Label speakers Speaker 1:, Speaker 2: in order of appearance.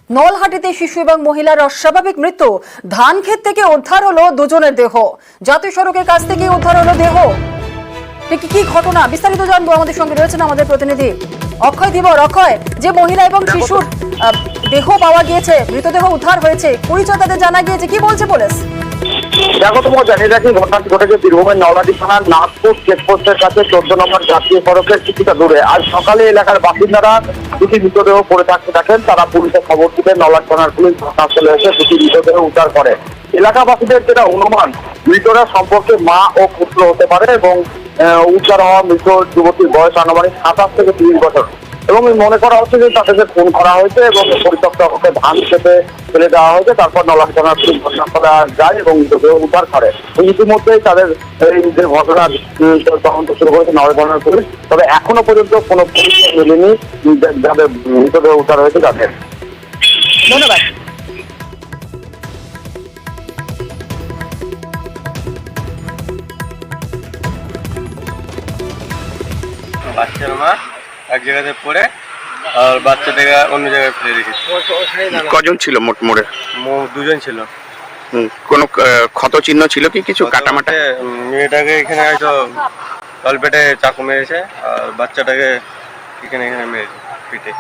Speaker 1: নলহাটিতে শিশু এবং মহিলার অস্বাভাবিক মৃত্যু। ধান ক্ষেত থেকে উদ্ধার হলো দুজনের দেহ। জাতীয় সড়কের কাছ থেকে উদ্ধার হলো দেহ। কি ঘটনা বিস্তারিত জানবো, আমাদের সঙ্গে রয়েছেন আমাদের প্রতিনিধি অক্ষয় ধীবর। অক্ষয়, যে মহিলা এবং শিশুর দেহ পাওয়া গিয়েছে, মৃতদেহ উদ্ধার হয়েছে, পরিচয় তাদের জানা গিয়েছে, কি বলছে পুলিশ?
Speaker 2: দেখো, তোমার জানিয়ে রাখি ঘটনাটি ঘটেছে বীরভূমের নলহাটি থানার নাগপুর চেকপোস্টের কাছে 14 নম্বর জাতীয় সড়কের কিছুটা দূরে। আজ সকালে এলাকার বাসিন্দারা দুটি মৃতদেহ পড়ে থাকতে দেখেন। তারা পুলিশের খবর দিতে নলহাটি থানার পুলিশ ঘটনাস্থলে এসে দুটি মৃতদেহ উদ্ধার করে। এলাকাবাসীদের যেটা অনুমান, মৃতরা সম্পর্কে মা ও পুত্র হতে পারে এবং উদ্ধার হওয়া মৃত যুবতীর বয়স আনুমানিক 27 থেকে 30 বছর এবং মনে করা হচ্ছে যে তাদেরকে খুন করা হয়েছে এবং পরিত্যক্ত অবস্থায় ধান খেতে ফেলে দেওয়া হয়েছে। তারপর নলহাটি থানার পুলিশ ঘটনাস্থলে যায় এবং মৃতদেহ উদ্ধার করে। ইতিমধ্যেই তাদের এই যে ঘটনার তদন্ত শুরু করেছে নলহাটি থানার পুলিশ। তবে এখনো পর্যন্ত কোনো পুলিশ মেলেনি যাদের মৃতদেহ উদ্ধার হয়েছে তাদের।
Speaker 1: ধন্যবাদ।
Speaker 3: বাচ্চার মা এক জায়গাতে পড়ে আর বাচ্চাটাকে অন্য জায়গায় ফেলে রেখেছে।
Speaker 4: কজন ছিল মোট মোড়ে?
Speaker 3: দুজন ছিল।
Speaker 4: কোনো ক্ষত চিহ্ন ছিল কি কিছু কাটামাটা?
Speaker 3: মেয়েটাকে এখানে হয়তো তলপেটে চাকু মেরেছে আর বাচ্চাটাকে এখানে মেরেছে পিঠে।